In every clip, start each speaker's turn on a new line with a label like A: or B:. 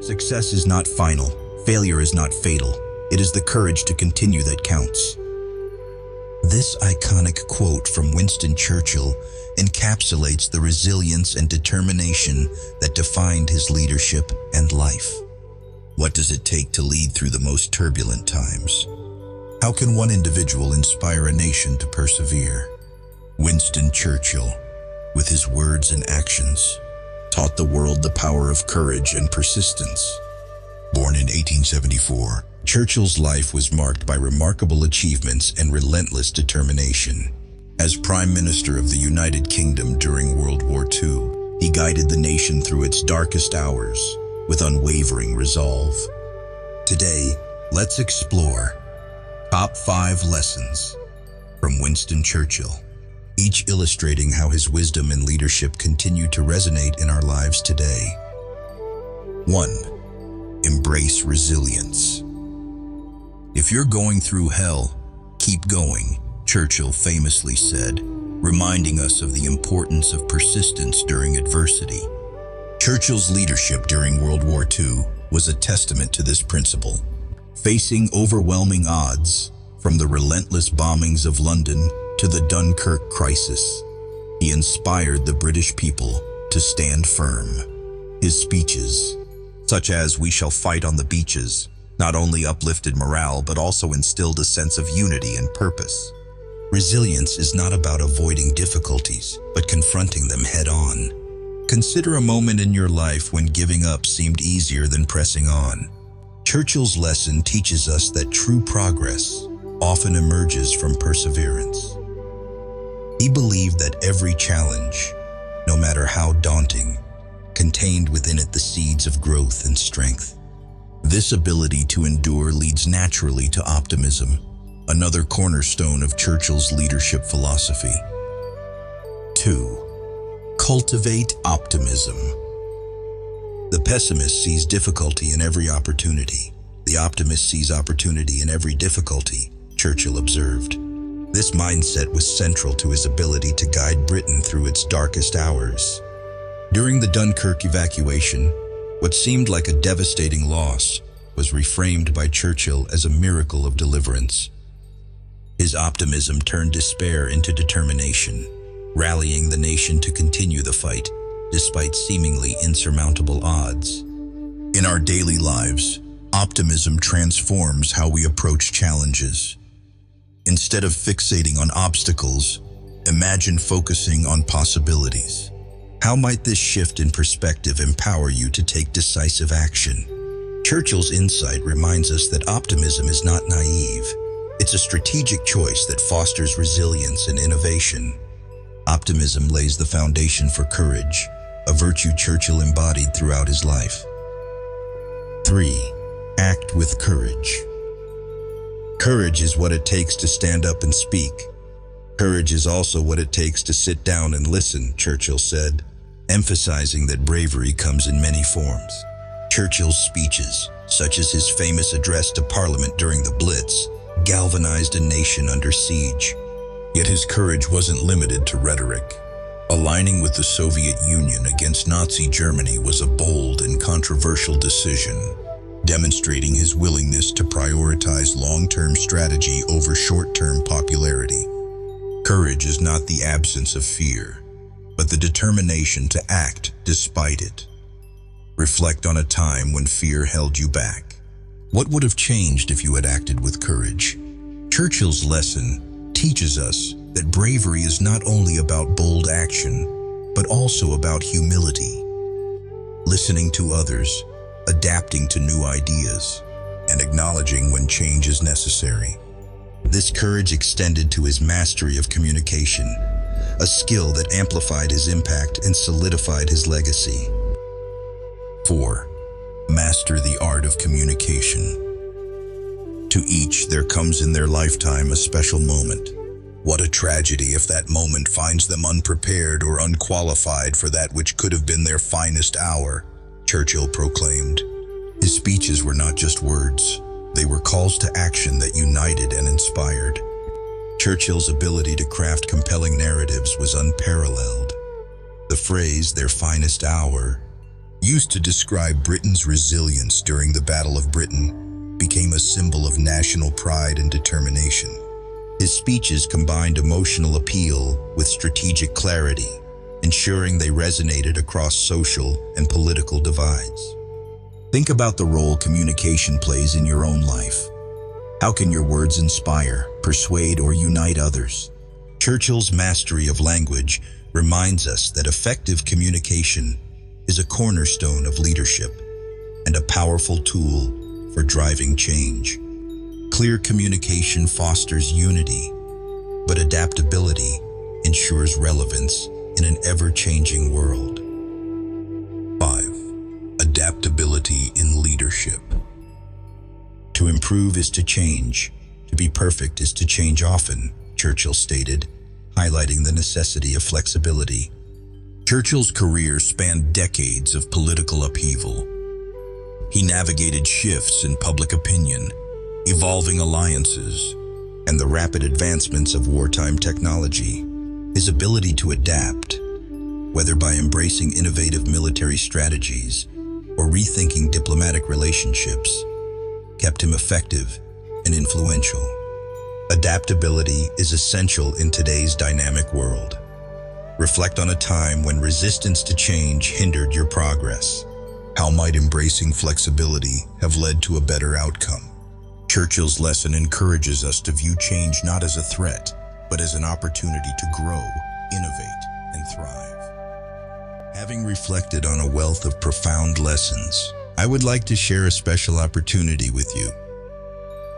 A: Success is not final. Failure is not fatal. It is the courage to continue that counts. This iconic quote from Winston Churchill encapsulates the resilience and determination that defined his leadership and life. What does it take to lead through the most turbulent times? How can one individual inspire a nation to persevere? Winston Churchill, with his words and actions, taught the world the power of courage and persistence. Born in 1874, Churchill's life was marked by remarkable achievements and relentless determination. As Prime Minister of the United Kingdom during World War II, he guided the nation through its darkest hours with unwavering resolve. Today, let's explore Top 5 Lessons from Winston Churchill, each illustrating how his wisdom and leadership continue to resonate in our lives today. 1. Embrace resilience. If you're going through hell, keep going, Churchill famously said, reminding us of the importance of persistence during adversity. Churchill's leadership during World War II was a testament to this principle. Facing overwhelming odds, from the relentless bombings of London to the Dunkirk crisis, he inspired the British people to stand firm. His speeches, such as "We shall fight on the beaches," not only uplifted morale but also instilled a sense of unity and purpose. Resilience is not about avoiding difficulties, but confronting them head-on. Consider a moment in your life when giving up seemed easier than pressing on. Churchill's lesson teaches us that true progress often emerges from perseverance. He believed that every challenge, no matter how daunting, contained within it the seeds of growth and strength. This ability to endure leads naturally to optimism, another cornerstone of Churchill's leadership philosophy. 2. Cultivate optimism. The pessimist sees difficulty in every opportunity. The optimist sees opportunity in every difficulty, Churchill observed. This mindset was central to his ability to guide Britain through its darkest hours. During the Dunkirk evacuation, what seemed like a devastating loss was reframed by Churchill as a miracle of deliverance. His optimism turned despair into determination, rallying the nation to continue the fight despite seemingly insurmountable odds. In our daily lives, optimism transforms how we approach challenges. Instead of fixating on obstacles, imagine focusing on possibilities. How might this shift in perspective empower you to take decisive action? Churchill's insight reminds us that optimism is not naive. It's a strategic choice that fosters resilience and innovation. Optimism lays the foundation for courage, a virtue Churchill embodied throughout his life. 3. Act with courage. Courage is what it takes to stand up and speak. Courage is also what it takes to sit down and listen, Churchill said, emphasizing that bravery comes in many forms. Churchill's speeches, such as his famous address to Parliament during the Blitz, galvanized a nation under siege. Yet his courage wasn't limited to rhetoric. Aligning with the Soviet Union against Nazi Germany was a bold and controversial decision, demonstrating his willingness to prioritize long-term strategy over short-term popularity. Courage is not the absence of fear, but the determination to act despite it. Reflect on a time when fear held you back. What would have changed if you had acted with courage? Churchill's lesson teaches us that bravery is not only about bold action, but also about humility. Listening to others, adapting to new ideas, and acknowledging when change is necessary. This courage extended to his mastery of communication, a skill that amplified his impact and solidified his legacy. 4. Master the art of communication. To each, there comes in their lifetime a special moment. What a tragedy if that moment finds them unprepared or unqualified for that which could have been their finest hour, Churchill proclaimed. His speeches were not just words. They were calls to action that united and inspired. Churchill's ability to craft compelling narratives was unparalleled. The phrase, "their finest hour," used to describe Britain's resilience during the Battle of Britain, became a symbol of national pride and determination. His speeches combined emotional appeal with strategic clarity, ensuring they resonated across social and political divides. Think about the role communication plays in your own life. How can your words inspire, persuade, or unite others? Churchill's mastery of language reminds us that effective communication is a cornerstone of leadership and a powerful tool for driving change. Clear communication fosters unity, but adaptability ensures relevance in an ever-changing world. 5. Adaptability in leadership. To improve is to change. To be perfect is to change often, Churchill stated, highlighting the necessity of flexibility. Churchill's career spanned decades of political upheaval. He navigated shifts in public opinion, evolving alliances, and the rapid advancements of wartime technology. His ability to adapt, whether by embracing innovative military strategies or rethinking diplomatic relationships, kept him effective and influential. Adaptability is essential in today's dynamic world. Reflect on a time when resistance to change hindered your progress. How might embracing flexibility have led to a better outcome? Churchill's lesson encourages us to view change not as a threat, but as an opportunity to grow, innovate, and thrive. Having reflected on a wealth of profound lessons, I would like to share a special opportunity with you.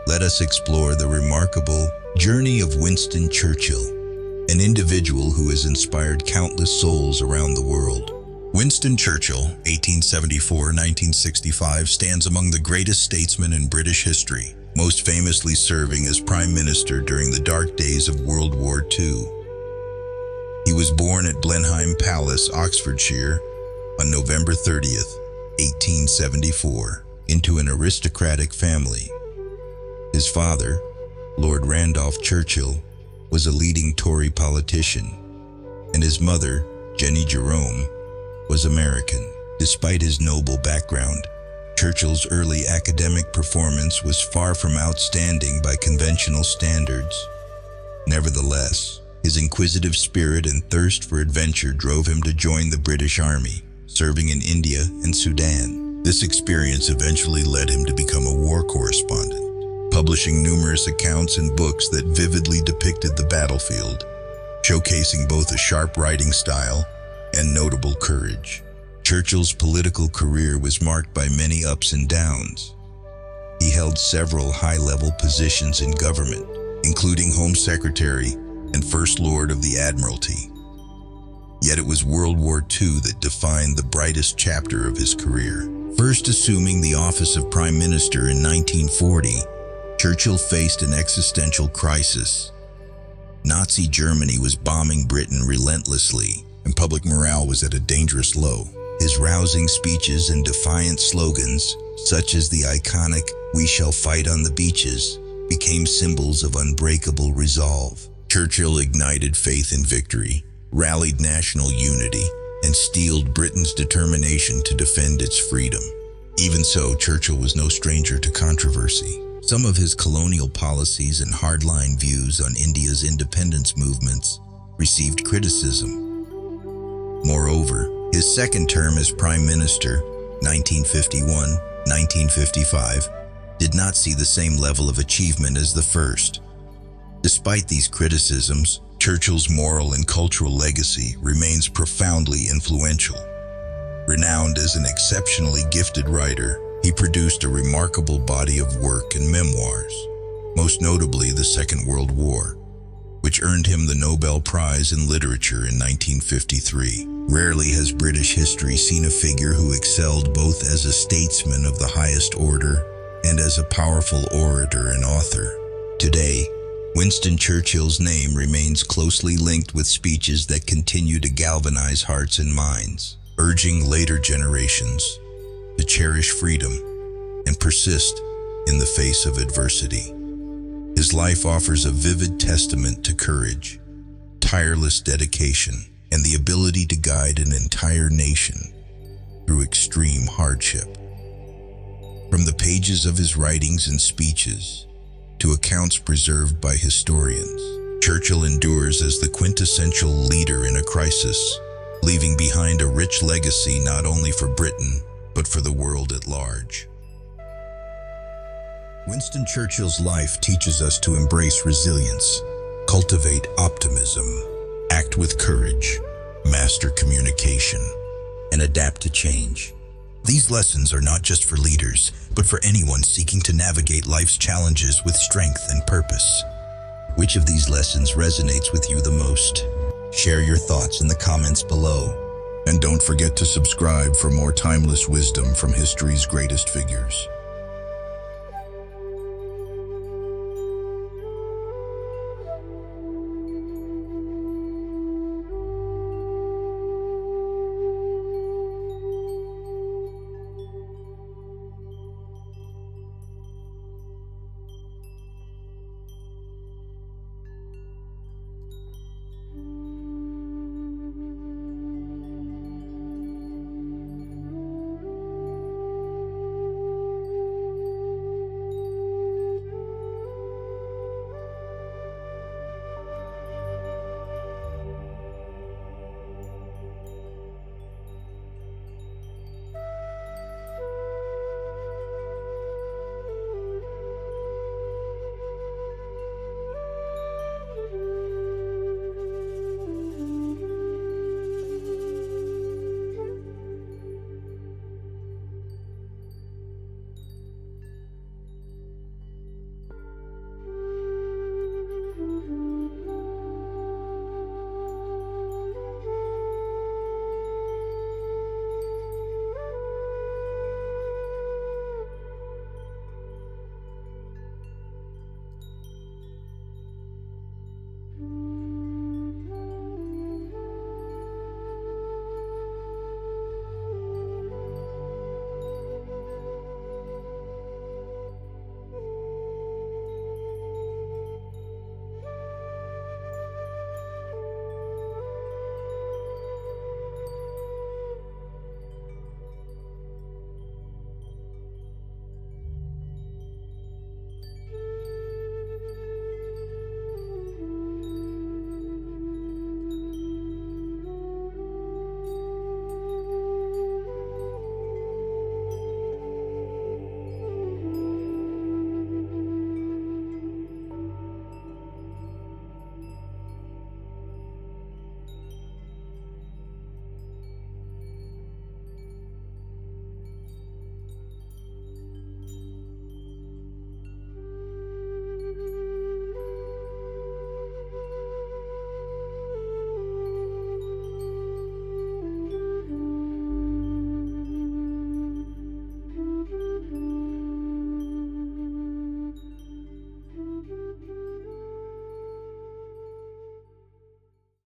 A: Let us explore the remarkable journey of Winston Churchill, an individual who has inspired countless souls around the world. Winston Churchill, 1874-1965, stands among the greatest statesmen in British history, most famously serving as Prime Minister during the dark days of World War II. He was born at Blenheim Palace, Oxfordshire, on November 30th, 1874, into an aristocratic family. His father, Lord Randolph Churchill, was a leading Tory politician, and his mother, Jenny Jerome, was American. Despite his noble background, Churchill's early academic performance was far from outstanding by conventional standards. Nevertheless, his inquisitive spirit and thirst for adventure drove him to join the British Army, serving in India and Sudan. This experience eventually led him to become a war correspondent, publishing numerous accounts and books that vividly depicted the battlefield, showcasing both a sharp writing style and notable courage. Churchill's political career was marked by many ups and downs. He held several high-level positions in government, including Home Secretary and First Lord of the Admiralty. Yet it was World War II that defined the brightest chapter of his career. First assuming the office of Prime Minister in 1940, Churchill faced an existential crisis. Nazi Germany was bombing Britain relentlessly, and public morale was at a dangerous low. His rousing speeches and defiant slogans, such as the iconic "We shall fight on the beaches," became symbols of unbreakable resolve. Churchill ignited faith in victory, rallied national unity, and steeled Britain's determination to defend its freedom. Even so, Churchill was no stranger to controversy. Some of his colonial policies and hardline views on India's independence movements received criticism. Moreover, his second term as Prime Minister, 1951-1955, did not see the same level of achievement as the first. Despite these criticisms, Churchill's moral and cultural legacy remains profoundly influential. Renowned as an exceptionally gifted writer, he produced a remarkable body of work and memoirs, most notably the Second World War, which earned him the Nobel Prize in Literature in 1953. Rarely has British history seen a figure who excelled both as a statesman of the highest order and as a powerful orator and author. Today, Winston Churchill's name remains closely linked with speeches that continue to galvanize hearts and minds, urging later generations to cherish freedom and persist in the face of adversity. His life offers a vivid testament to courage, tireless dedication, and the ability to guide an entire nation through extreme hardship. From the pages of his writings and speeches to accounts preserved by historians, Churchill endures as the quintessential leader in a crisis, leaving behind a rich legacy not only for Britain, but for the world at large. Winston Churchill's life teaches us to embrace resilience, cultivate optimism, act with courage, master communication, and adapt to change. These lessons are not just for leaders, but for anyone seeking to navigate life's challenges with strength and purpose. Which of these lessons resonates with you the most? Share your thoughts in the comments below. And don't forget to subscribe for more timeless wisdom from history's greatest figures.